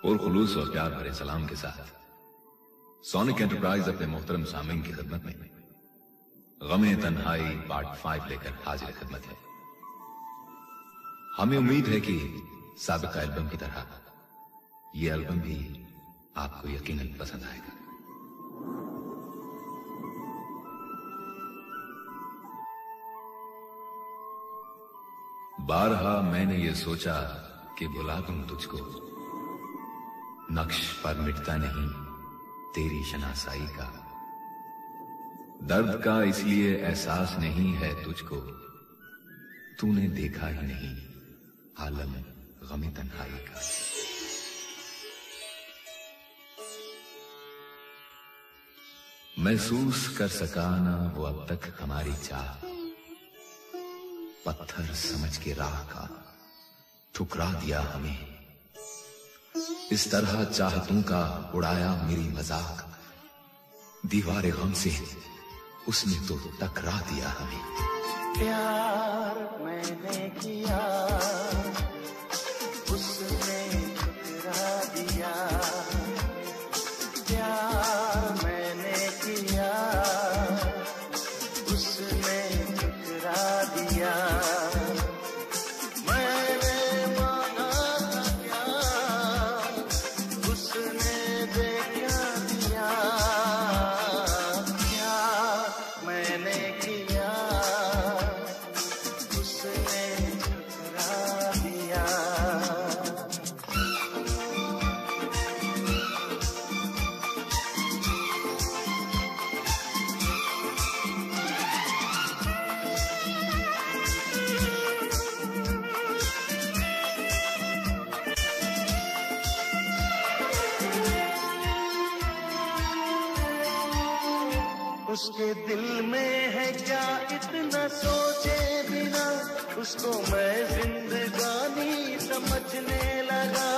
और खुलूस और प्यार भरे सलाम के साथ सोनिक एंटरप्राइज अपने मोहतरम सामीन की खिदमत में गमे तन्हाई पार्ट 5 लेकर हाजिर खिदमत है। हमें उम्मीद है कि साबिका एल्बम की तरह यह एल्बम भी आपको यकीनन पसंद आएगा। बारहा मैंने ये सोचा कि बुला दूं तुझको, नक्श पर मिटता नहीं तेरी शनासाई का, दर्द का इसलिए एहसास नहीं है तुझको, तूने देखा ही नहीं आलम गमे तन्हाई का। महसूस कर सका ना वो अब तक हमारी चाह, पत्थर समझ के राह का ठुकरा दिया हमें, इस तरह चाहतों का उड़ाया मेरी मजाक, दीवारे गम से उसने तो टकरा दिया हमें। प्यार मैंने किया उसने ठुकरा दिया, प्यार मैंने किया उसने ठुकरा दिया, उसके दिल में है क्या इतना सोचे बिना, उसको मैं जिंदगानी समझने लगा,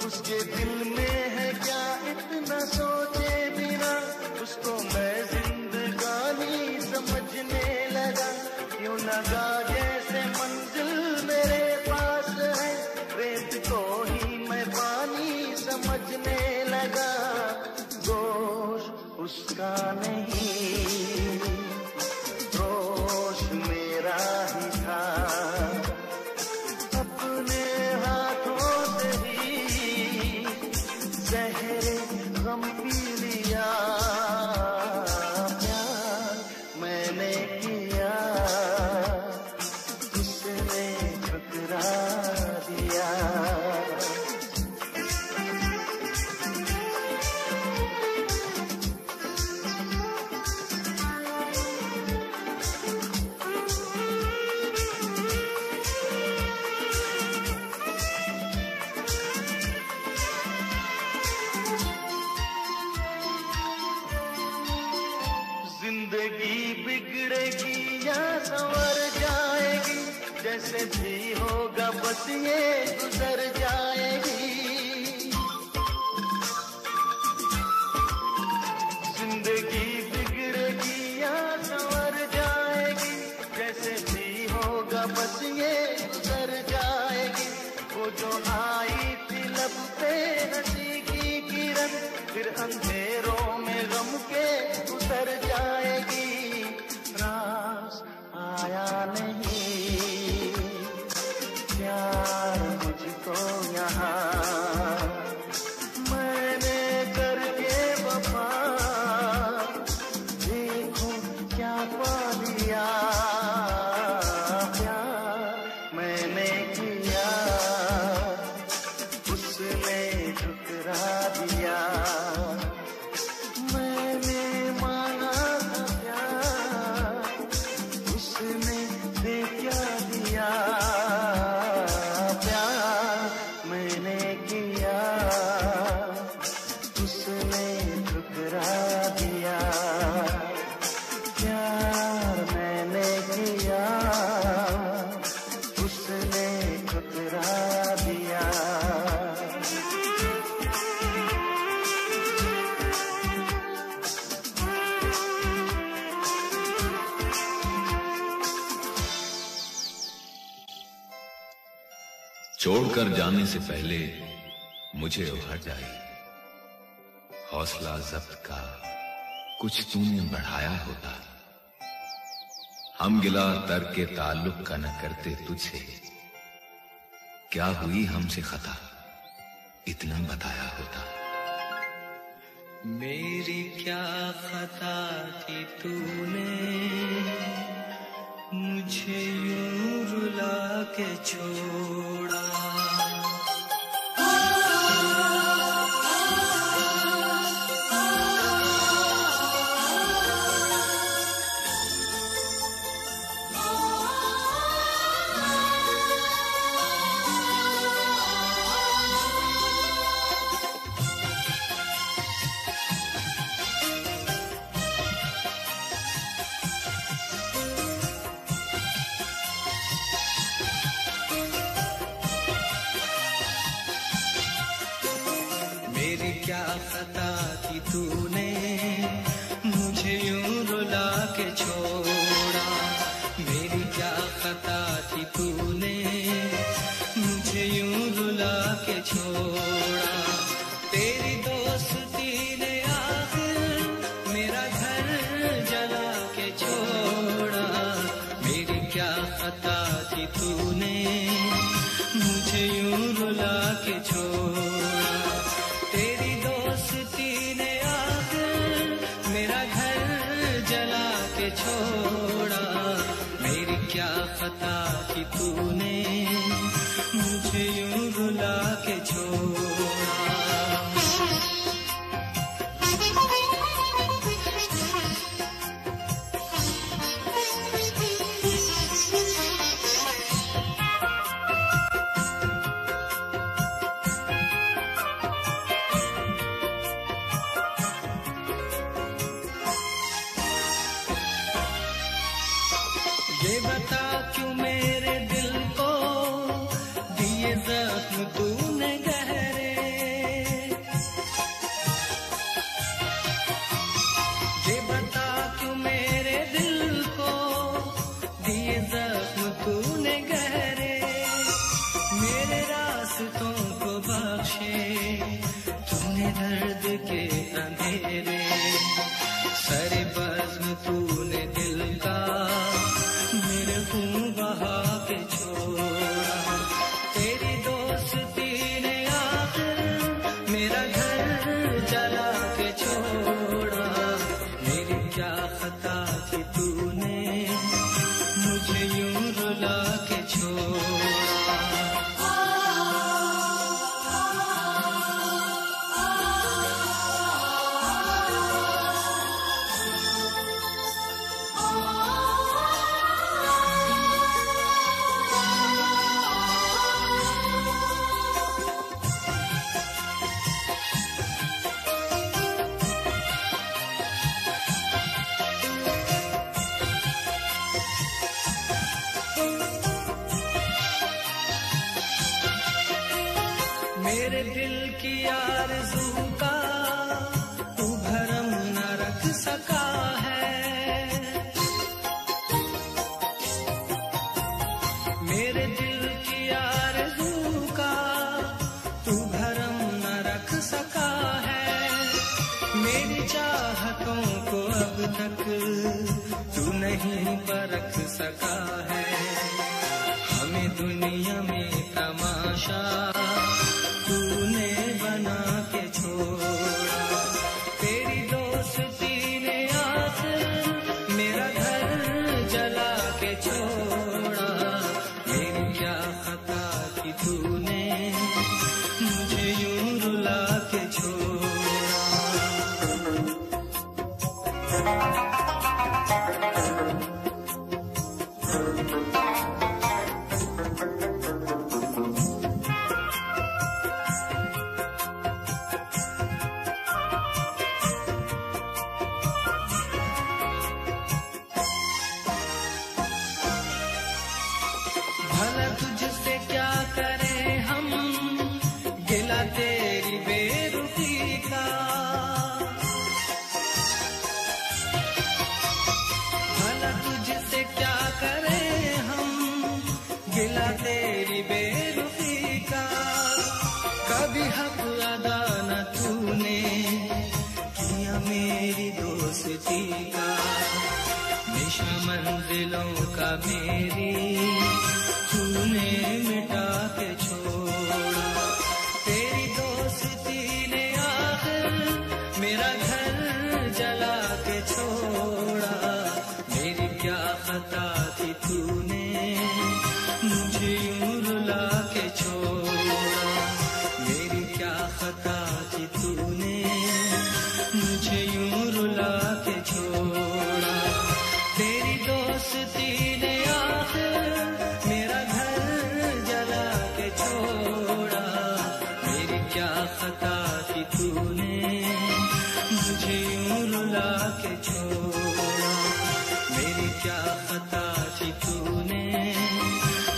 उसके दिल में है क्या इतना सोचे बिना, उसको मैं जिंदगानी समझने लगा, क्यों लगा जैसे मंजिल मेरे पास है, रेत को ही मैं पानी समझने लगा, दोष उसका नहीं दोष मेरा ही था, अपने हाथों से ही जहरे गम पी लिया, प्यार मैंने किया उसने ठुकरा दिया। जिंदगी बिगड़ेगी या संवर जाएगी, जैसे भी होगा बस ये गुजर जाएगी, जिंदगी बिगड़ेगी या संवर जाएगी, जैसे भी होगा बस ये गुजर जाएगी, वो जो आई थी लब पे हंसी की किरण, फिर अंधेरों में गम के उतर जाएगी, रास आया नहीं प्यार मुझको यहाँ, मैंने करके वफा देखो क्या पा लिया, प्यार मैंने किया उसने ठुकरा दिया, मैंने मांगा था प्यार उसने दे छोड़कर जाने से पहले मुझे उभर जाए, हौसला जब्त का कुछ तूने बढ़ाया होता। हम गिला तर के ताल्लुक का न करते तुझसे, क्या हुई हमसे खता इतना बताया होता। मेरी क्या खता थी तूने मुझे यूं रुला के छोड़ा। मेरी क्या खता थी तूने मुझे यूं रुला के छोड़ा। मेरी क्या खता थी तूने मुझे यूं रुला के छोड़ा। तेरी दोस्ती ने आखिर मेरा घर जला के छोड़ा। मेरी क्या खता थी तूने मुझे यूं रुला के छोड़ा। तेरी दोस्ती ने आकर मेरा घर जला के छोड़ा। मेरी क्या खता थी तूने मुझे यूं रुला के छोड़ा। ये बता क्यों मेरे दिल को दिए जख्म तूने गहरे। ये बता क्यों मेरे दिल को दिए जख्म तूने गहरे। मेरे रास्तों को बख्शे तूने दर्द के अंधेरे। सरे बज़्म तूने दिल का मेरे खून बहा के छोड़ा। तेरी दोस्ती ने आकर मेरा घर जला के छोड़ा। मेरी क्या खता थी तूने मुझे यूं रुला के छोड़ा। मेरे दिल की आरज़ू का तू भरम न रख सका है। मेरे दिल की आरज़ू का तू भरम न रख सका है। मेरी चाहतों को अब तक तू नहीं परख सका है। हमें दुनिया में तमाशा तूने बना के छोड़ा। तेरी दोस्ती ने आकर मेरा घर जला के छोड़ा। मेरी क्या खता थी तूने मुझे यूं रुला के छोड़ा। भला तुझसे क्या करें हम गिला तेरी बेरुखी का। भला तुझसे क्या करें हम गिला तेरी बेरुखी दिलों का मेरी तूने मिटा के छोड़ा। तेरी दोस्ती ने आखिर मेरा घर जला के छोड़ा। मेरी क्या खता थी तूने मुझे यूं रुला के छोड़ा। मेरी क्या खता थी तूने मुझे यूं रुला के छोड़ा। तेरी दोस्ती ने आखिर मेरा घर जला के छोड़ा। मेरी क्या खता थी तूने मुझे यूं रुला के छोड़ा। मेरी क्या खता थी तूने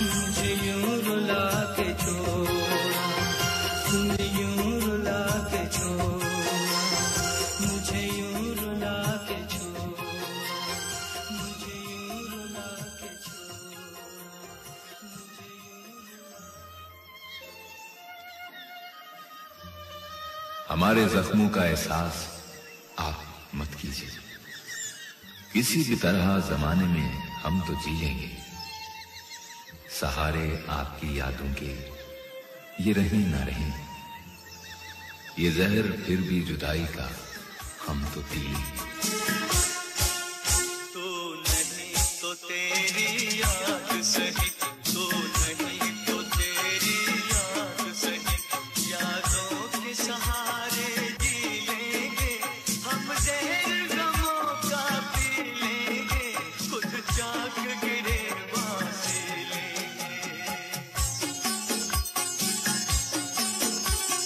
मुझे यूं रुला के छोड़ा। मुझे यूं रुला के छोड़ा। मुझे यूं रुला के छोड़ा। मुझे यूं रुला के छोड़ा। मुझे यूं। हमारे जख्मों का एहसास आप मत कीजिए। किसी भी तरह जमाने में हम तो जी लेंगे। सहारे आपकी यादों के ये रही ना रही। ये जहर फिर भी जुदाई का हम तो पी लेंगे। तू नहीं तो तेरी याद सही, तू नहीं तो तेरी याद सही। यादों के सहारे जी लेंगे हम, जहर गमों का पी लेंगे। खुद जाग गिरे बासी लेंगे।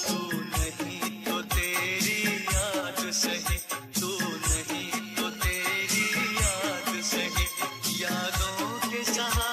तू नहीं तो तेरी याद सही, तू नहीं तो तेरी याद सही। यादों के सहारे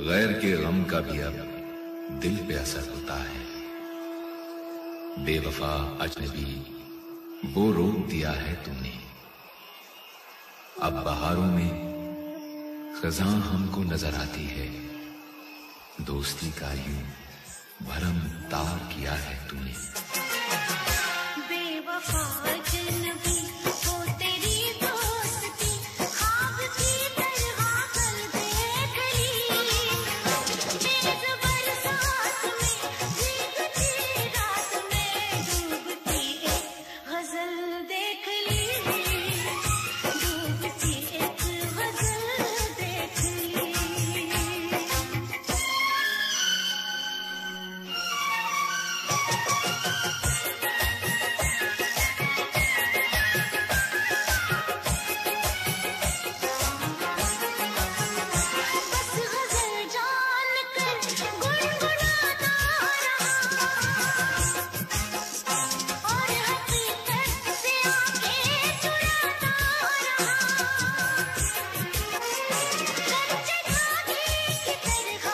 गैर के गम का भी अब दिल पे असर होता है। बेवफा अजनबी वो रोक दिया है तूने। अब बहारों में खज़ां हमको नजर आती है। दोस्ती का यूं भरम तार किया है तूने। बेवफा अजनबी वो तेरी दोस्ती ख्वाब की तरह कर देख ली। तेज बरसात में भीगती रात में डूबती एक गजल देख ली। डूबती एक गजल देख ली। बस गजल जान कर गुनगुनाता रहा और हकीकत से आंखें चुराता रहा। कच्चे धागे की तरह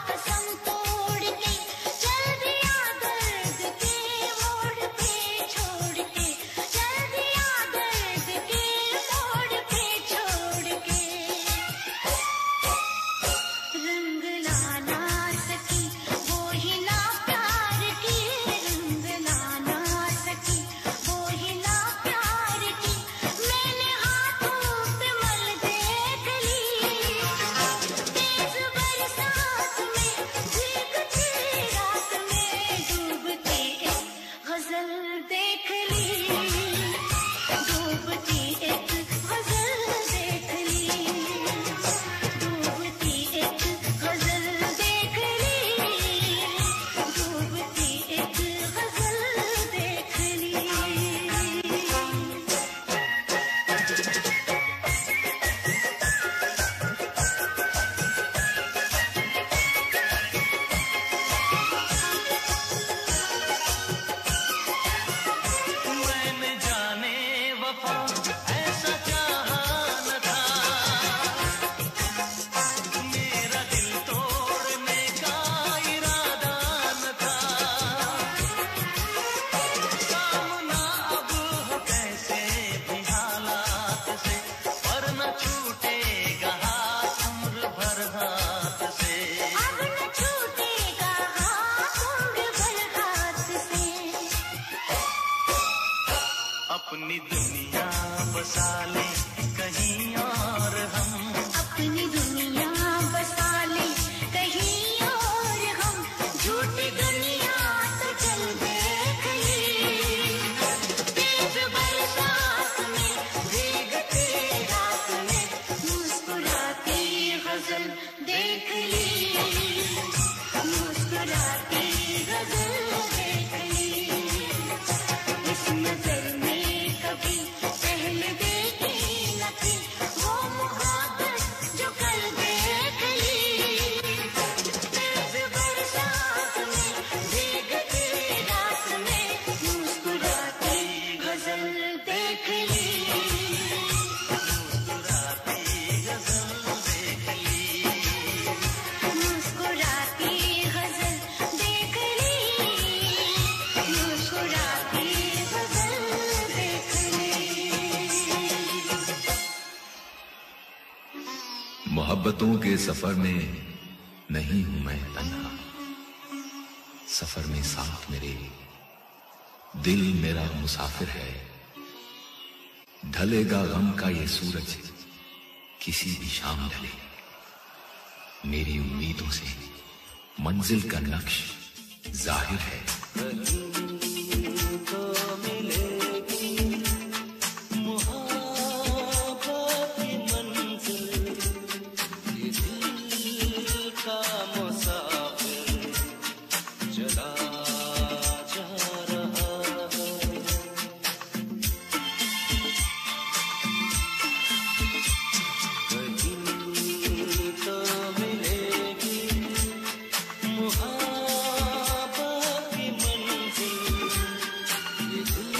कसम तोड़ के चल दिया दर्द के मोड़ पे छोड़ के। चल दिया दर्द के मोड़ पे छोड़ के। रंग लाना सकी वो ही ना प्यार की। रंग लाना सकी वो ही ना प्यार की। मैंने हाथों पे मल देख ली। तेज बरसात में भीगती रात में डूबती एक गजल देख ली। डूबती एक गजल देख ली। डूबती एक गजल देख ली। डूबती एक गजल देख ली। मैंने जाने वफा ऐसा चाहा न था। मेरा दिल तोड़ने का इरादा न था। सामना अब हो कैसे भी हालात से पर न छूटेगा हाथ उम्र भर हाथ से। अब न छूटेगा हाथ उम्र भर हाथ से। अपनी दुनिया बसा ले कहीं और हम। अपनी दुनिया बसा ले कहीं और हम। झूठी दुनिया तो चल देख ली। तेज बरसात में भीगती रात में मुस्कुराती गजल देख ली। मुस्कुराती गजल देख ली। इस नजर में कभी पहले देखी न थी वो मुहाबत जो कल देख ली। तेज बरसात में भीगती रात में मुस्कुराती गजल देख ली। मुस्कुराती गजल देख ली। मुस्कुराती गजल देख ली। मुस्कुराती गजल देख ली। मोहब्बतों के सफर में नहीं हूं मैं तन्हा। सफर में साथ मेरे दिल मेरा मुसाफिर है। ढलेगा गम का ये सूरज किसी भी शाम ढले। मेरी उम्मीदों से मंजिल का नक्श जाहिर है। तो मिलेगी मुहाबत की मंजिल। ये दिल का मुसाफिर चला जा रहा है। कहीं तो मिलेगी मुहाबत की मंजिल। ये दिल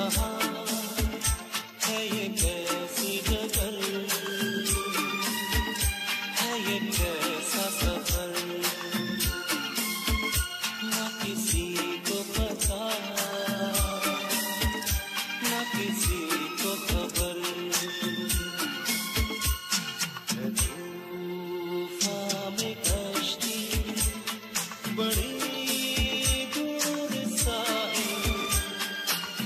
कहाँ है ये कैसी जगह, है ये कैसा सफर, ना किसी को पता, ना किसी को खबर। है तूफान में कश्ती बड़ी दूर साहिल,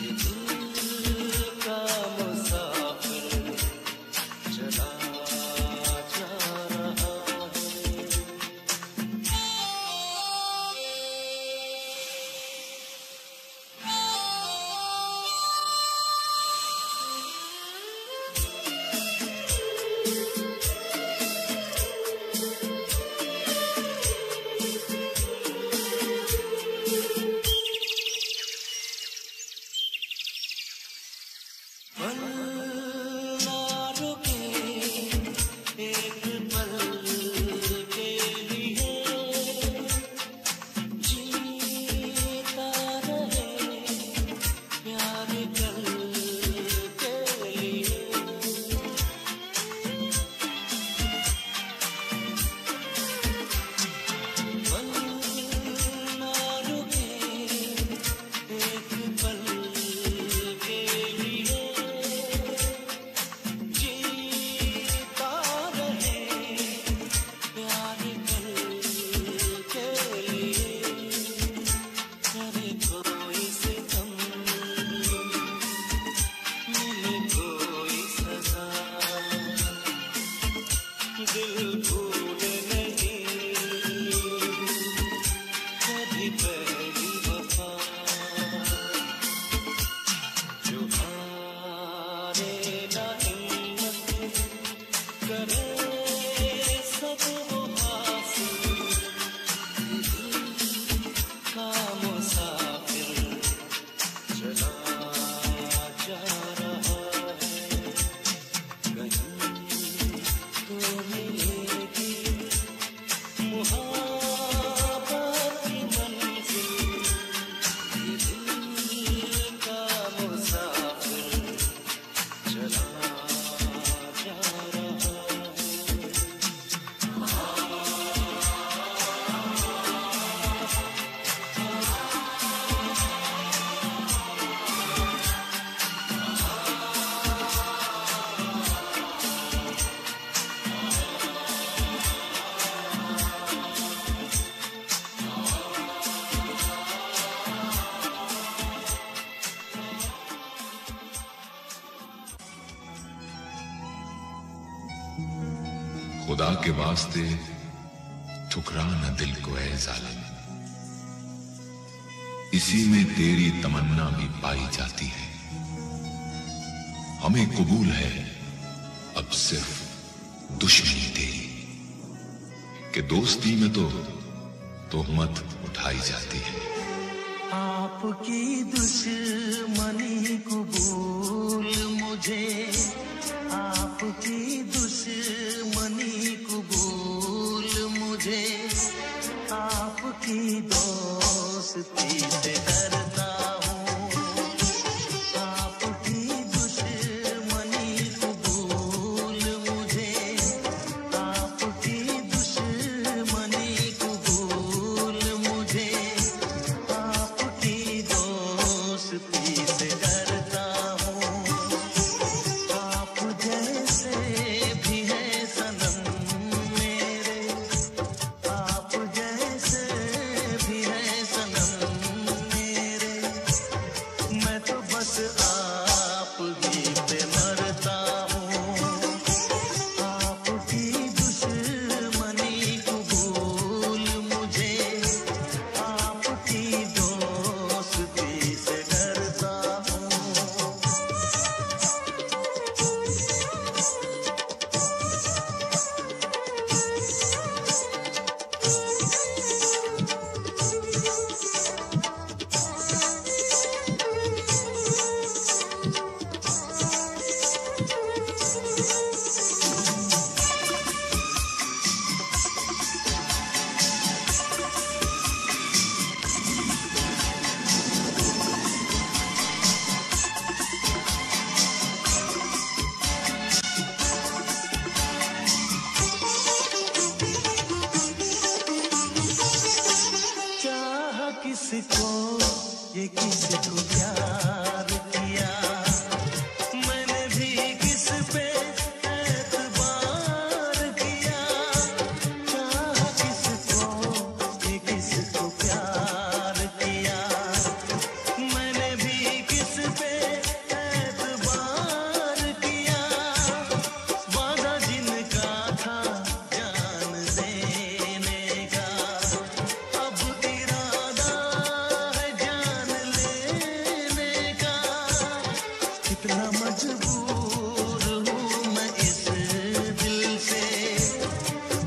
ये दिल का मुसाफिर चला जा रहा है। पल ना रुके एक पल के लिए, जीता रहे प्यार कल के लिए। पल ना रुके एक पल के लिए, जीता रहे प्यार कल के लिए। करे कोई सितम, मिले कोई सजा, दिल भूले नहीं कभी पहली वफा। जो हारे ना हिम्मत करे सब वो हासिल, दिल का मुसाफिर चला जा रहा है। कहीं तो मिलेगी मुहाबत की मंजिल, ये दिल का मुसाफिर चला जा रहा है। खुदा के वास्ते ठुकरा न दिल को ऐ जालिम, इसी में तेरी तमन्ना भी पाई जाती है। हमें कबूल है अब सिर्फ दुश्मनी तेरी, कि दोस्ती में तो तोहमत उठाई जाती है। आपकी दुश्मनी कबूल मुझे, आपकी दुश्मनी कबूल मुझे, आपकी दोस्ती से डरता हूँ। आपकी दुश्मनी कबूल मुझे, आपकी दुश्मनी कबूल मुझे, आपकी दोस्ती से डरता हूँ। आप जैसे भी है सनम मेरे, आप जैसे भी है सनम मेरे, किसको प्यार किया, मैंने भी किस पे एतबार किया, चाहा किसको ये किसको प्यार किया, मैंने भी किस पे एतबार किया, वादा जिनका था जान देने का, अब इरादा है जान लेने का, कितना मजबूर हूँ मैं इस दिल से,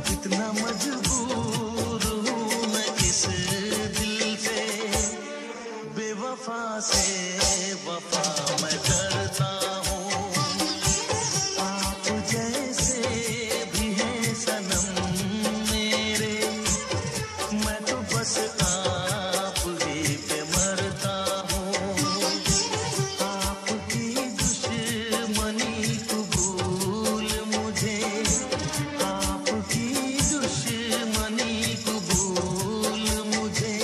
कितना मजबूर हूँ मैं इस दिल से, बेवफा से वफा मैं करता हूँ, आप जैसे भी हैं सनम मेरे, मैं तो बस आप ही पे मरता हूँ, आपकी दुश्मनी कबूल मुझे, आपकी दुश्मनी कबूल मुझे,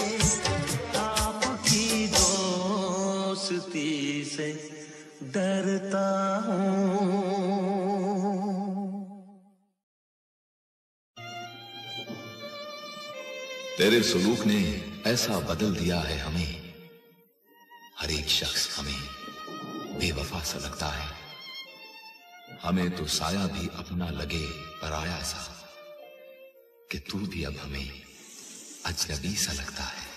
आपकी दोस्ती से डरता हूँ। तेरे सुलूक ने ऐसा बदल दिया है हमें, हर एक शख्स हमें बेवफा सा लगता है, हमें तो साया भी अपना लगे पराया सा, कि तू भी अब हमें अजनबी सा लगता है।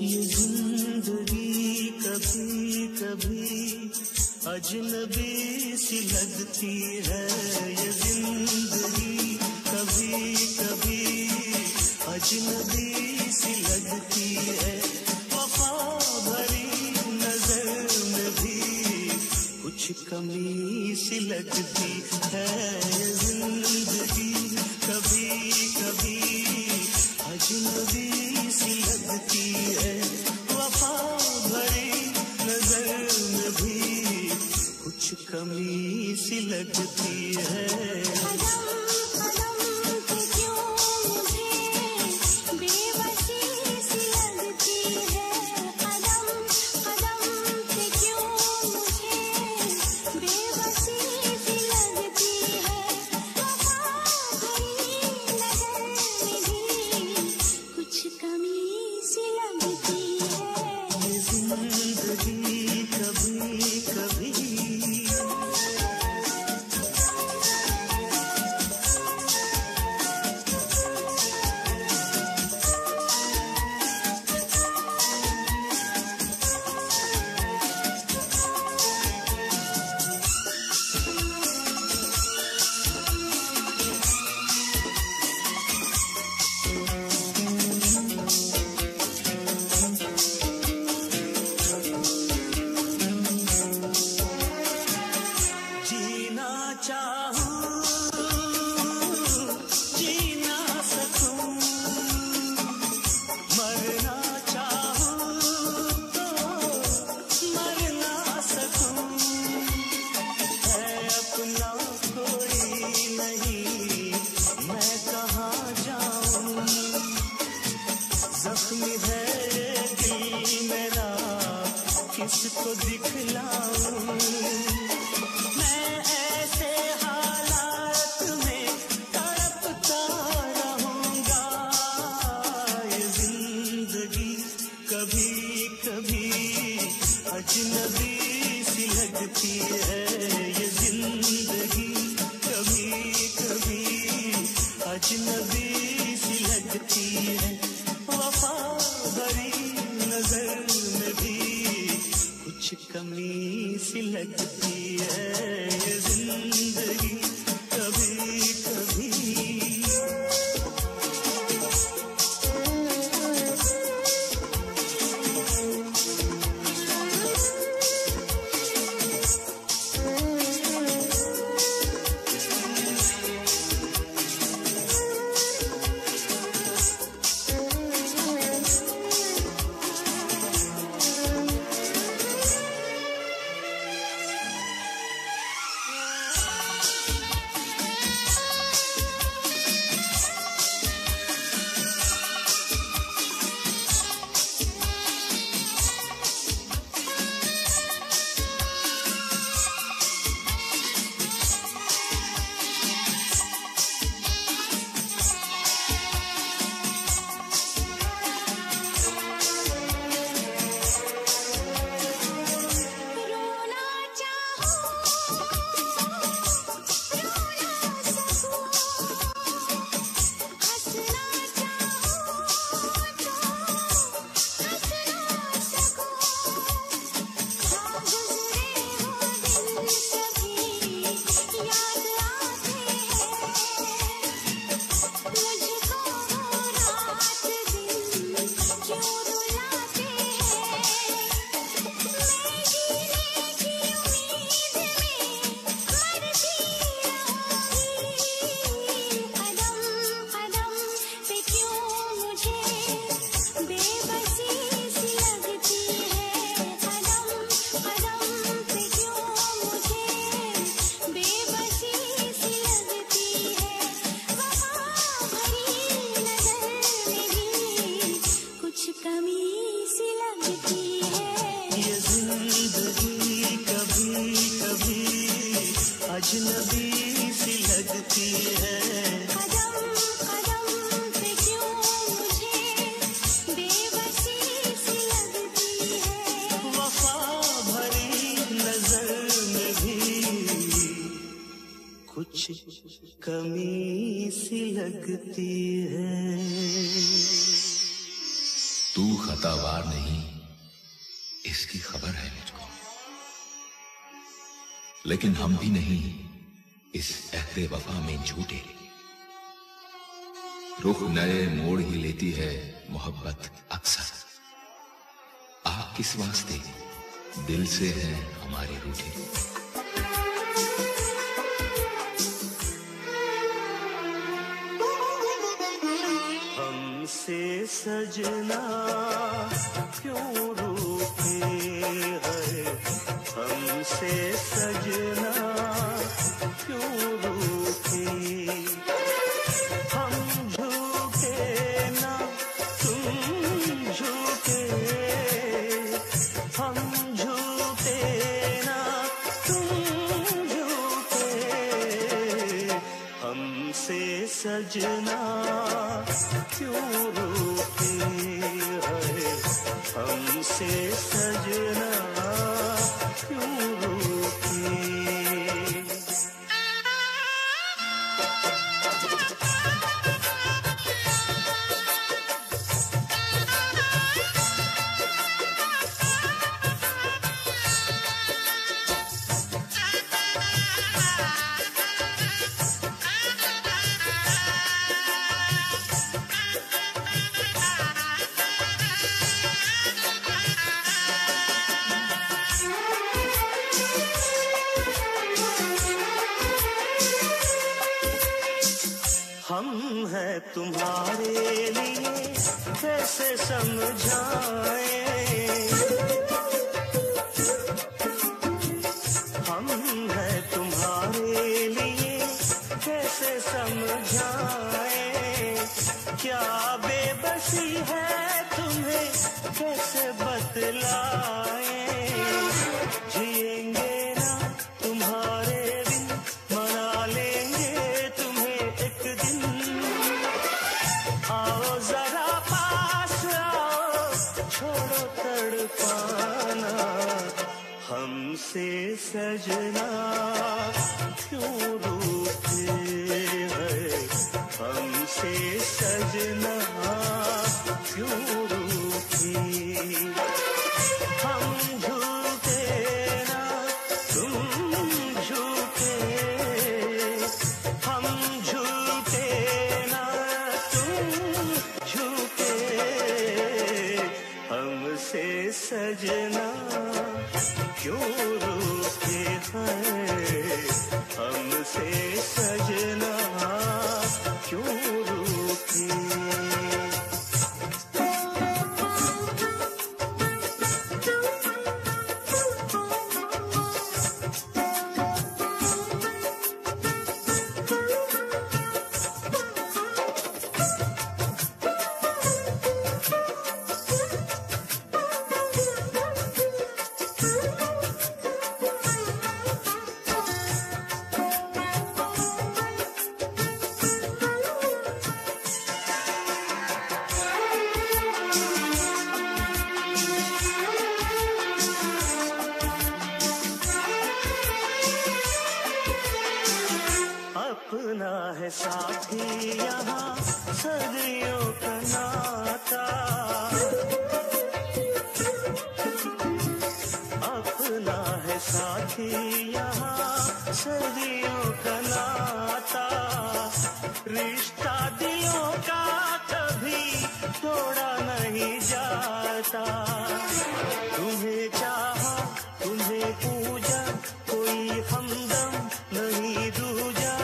ये जिंदगी कभी कभी अजनबी सी लगती है, ये जिंदगी कभी कभी अजनबी सी लगती है, वफा भरी नजर में भी कुछ कमी सी लगती है, ये जिंदगी कभी कभी अजनबी सी लगती है, वफा भरी नजर में भी कुछ कमी सी लगती है। कदम कदम पे क्यों मुझे बेबसी सी लगती है, कदम कदम पे क्यों मुझे बेबसी सी लगती है, वफा भरी नजर में भी कुछ कमी सी लगती है। ये जिंदगी कभी कभी जीना चाहूं जी ना सकूं, मरना चाहूं तो मर ना सकूं, है अपना कोई नहीं मैं कहाँ जाऊं, जख्मी है दिल मेरा किसको दिखलाऊं, मैं ऐसे हालात में तड़पता रहूंगा, ये जिंदगी कभी कभी अजनबी सी लगती है, ये जिंदगी कभी कभी अजनबी सी लगती है, वफा भरी नजर में भी कुछ कमी सी लगती है, ये जिंदगी कभी कभी कमी सी लगती है। तू खतावार नहीं, इसकी खबर है मुझको, लेकिन हम भी नहीं इस अहदे वफा में झूठे। रुख नए मोड़ ही लेती है मोहब्बत अक्सर। आप किस वास्ते दिल से हैं हमारे रूठे। हमसे सजना क्यों रूठे हैं, हमसे सजना क्यों रूठे। हम झुके ना तुम झुके, हम झुके ना तुम झुके। हमसे सजना क्यों रूठे हैं, हमसे सजना क्यों रूठे। हम हैं तुम्हारे लिए कैसे समझाएं, हम हैं तुम्हारे लिए कैसे समझाएं। क्या बेबसी है तुम्हें कैसे बतलाएं। जिएंगे ना तुम्हारे बिन, मना लेंगे तुम्हें एक दिन। आओ जरा पास आओ, छोड़ो तड़पाना। हमसे सजना क्यों रूठे हैं, हमसे सजना क्यों रूठे। हम झुके ना तुम झुके, हम झुके ना तुम झुके। हमसे सजना क्यों रूठे हैं, हमसे सजना क्यों रूठे। अपना है साथी यहाँ सदियों का नाता, अपना है साथी यहाँ सदियों का नाता। रिश्ता दिलों का कभी तोड़ा नहीं जाता। तुम्हें चाहा तुम्हें पूजा, कोई हमदम नहीं दूजा।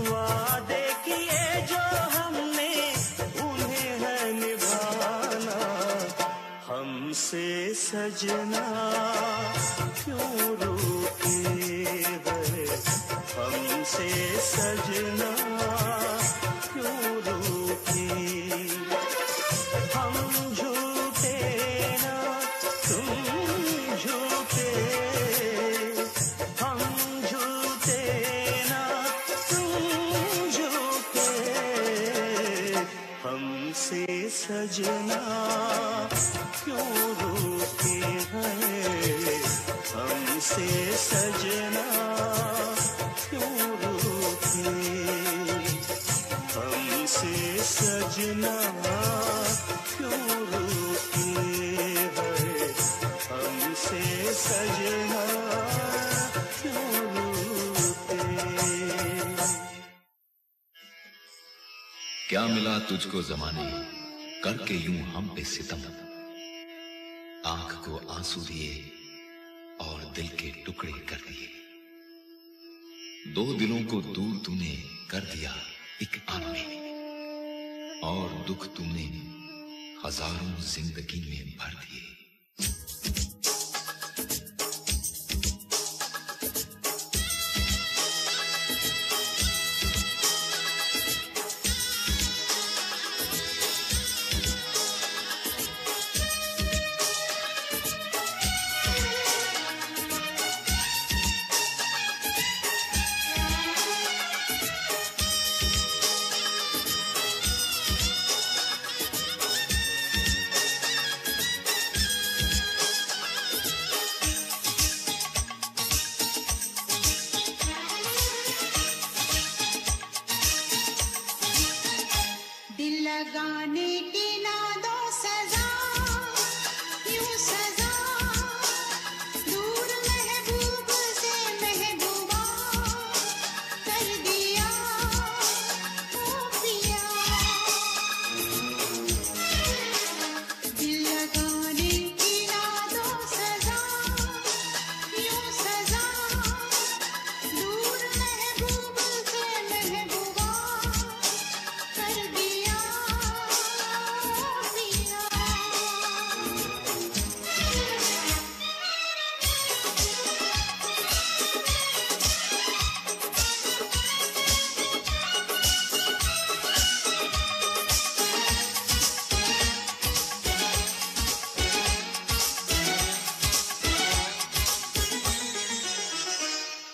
वादे किए जो हमने उन्हें है निभाना। हमसे सजना क्यों रूठे हैं, हमसे सजना क्यों रूठे। हम झूठे ना तुम झूठे, हम झूठे ना तुम झूठे। हमसे सजना क्यों रूठे हैं, हमसे सजना क्यों रूठे। हमसे सजना क्यों रूठे है, हमसे सजना क्यों रूठे। क्या मिला तुझको जमाने करके यूं हम पे सितम, आंख को आंसू दिए और दिल के टुकड़े कर दिए। दो दिलों को दूर तूने कर दिया एक आन में, और दुख तूने हजारों जिंदगी में भर दिए। दिल लगाने की ना दो सजा, यूं सजा, दूर महबूब से महबूबा कर दिया ओ पिया। दिल लगाने की ना दो सजा, यूं सजा, दूर महबूब से महबूबा कर दिया पिया।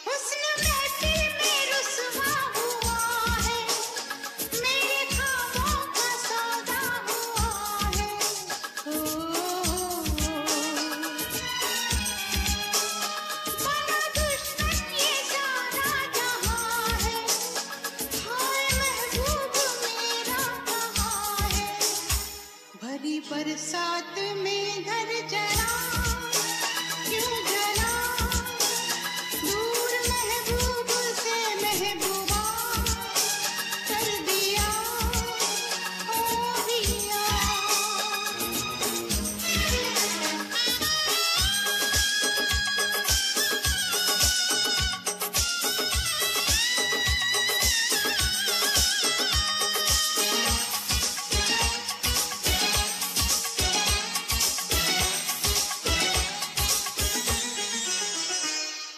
हुस्न महफिल में रुसवा हुआ है, मेरे ख्वाबों का सौदा हुआ है। बना दुश्मन ये सारा जहां है, हाय महबूब मेरा कहाँ है। भरी बरसात में घर जला क्यों जला, दूर महबूब से महबूबा कर दिया ओ पिया।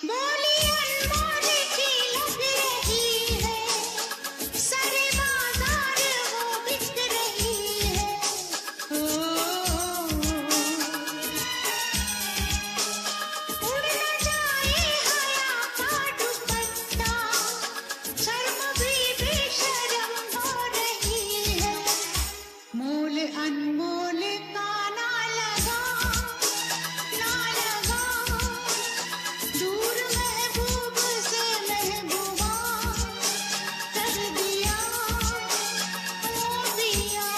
बोली अनमोल की लग रही है, सारे बाजार वो बिक रही है। उड़ न जाए हया का दुपट्टा, शर्म भी बेशर्म हो रही है। मोल अनमोल का ना लगा, ना लगा, दूर महबूब से महबूबा कर दिया ओ पिया।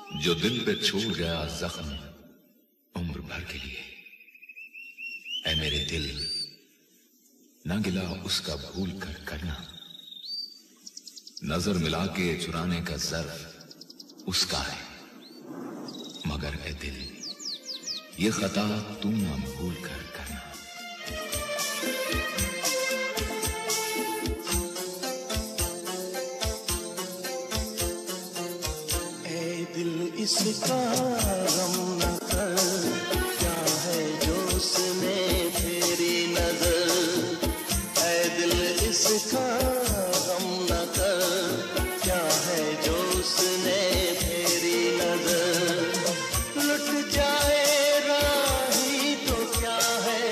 जो दिल पे छोड़ गया जख्म उम्र भर के लिए, ऐ मेरे दिल न गिला उसका भूल कर करना, नजर मिला के चुराने का ज़र्फ उसका है, मगर ऐ दिल ये खता तू ना भूल कर करना। ऐ दिल इसका गम न कर, क्या है जो उसने तेरी नजर। ऐ दिल इसका गम न कर, क्या है जो उसने तेरी नजर। लुट जाए राही तो क्या है,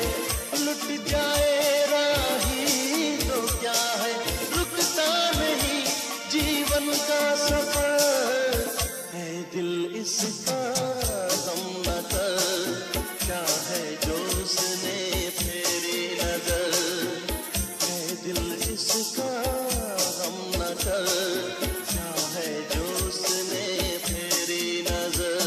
लुट जाए राही तो क्या है, रुकता नहीं जीवन का सफर। है दिल इसका गम न कर, क्या है जो उसने तेरी नजर। है दिल इसका गम न कर, क्या है जो उसने तेरी नजर।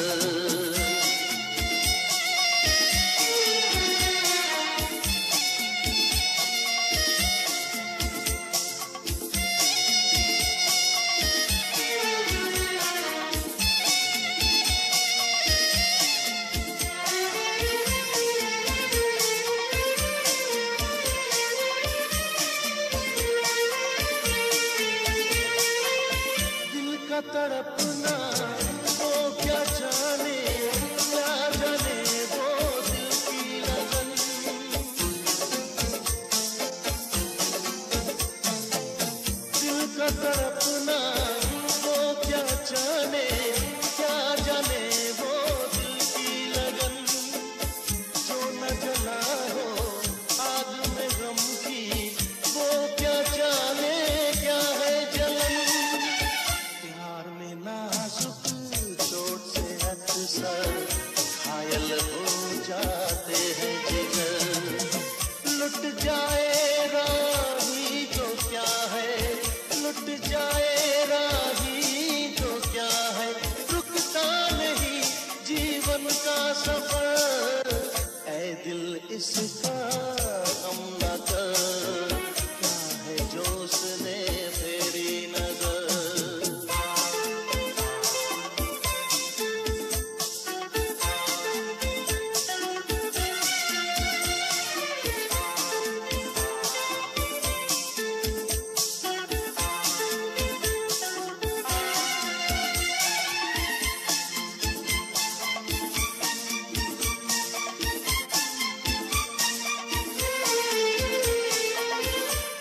दिल का तड़पना वो क्या जाने, क्या जाने वो दिल की लगन। दिल का तड़पना वो क्या जाने, क्या जाने वो दिल की लगन। जो न जला हो आग में गम की, वो क्या जाने क्या है जलन। प्यार में नाजुक चोट से अक्सर घायल हो जाते हैं जिगर। लुट जाए राही तो क्या है, लुट जाए राही तो क्या है, रुकता नहीं जीवन का सफर। ऐ दिल इसका गम न कर, क्या है जो उसने तेरी नजर।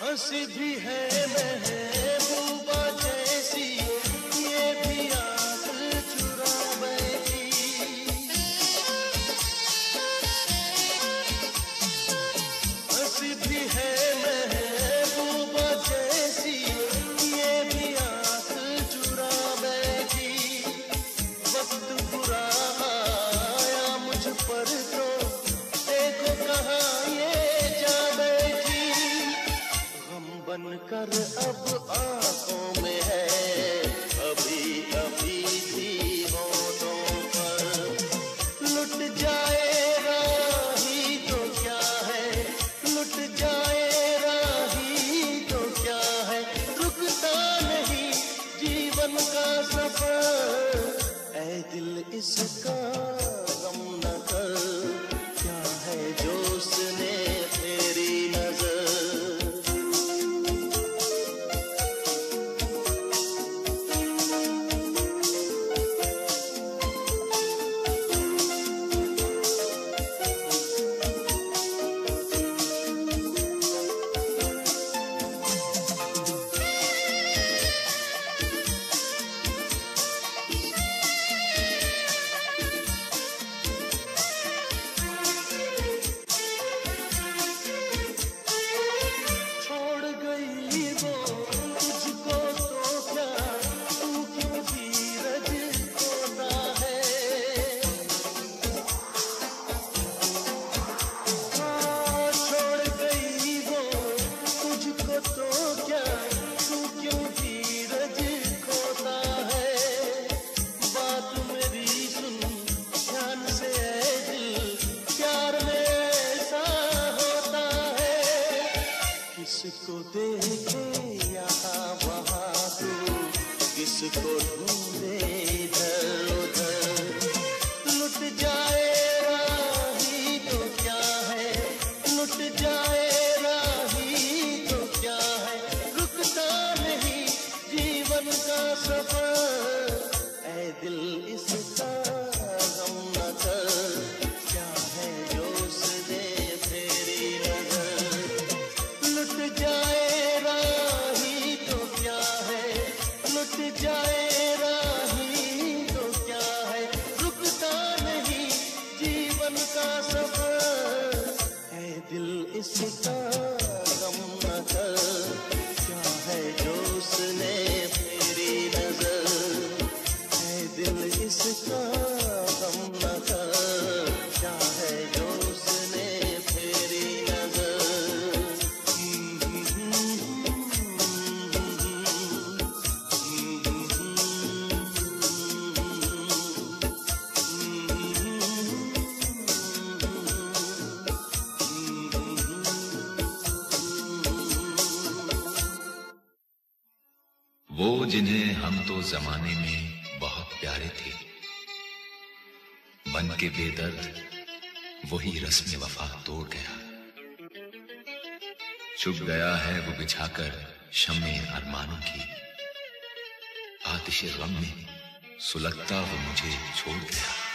हंसी भी है महबूबा जैसी, ये भी आंख चुरा बैठी। हंसी भी है महबूबा जैसी, ये भी आंख चुरा बैठी। वक्त बुरा आया मुझ पर तो देखो कहाँ ये जा बैठी। गम बनकर अब आंखों में है, अभी अभी भी होठों पर। लुट जाए राही तो क्या है, लुट जाए राही तो क्या है, रुकता नहीं जीवन का सफर। ऐ दिल इसका गम न कर, क्या है जो उसने तेरी नजर। वो जिन्हें हम तो जमाने में बहुत प्यारे थे, बन के बेदर्द वही रस्म वफा तोड़ गया। चुप गया है वो बिछाकर शम्मे अरमानों की, आतिश गम में सुलगता वो मुझे छोड़ गया।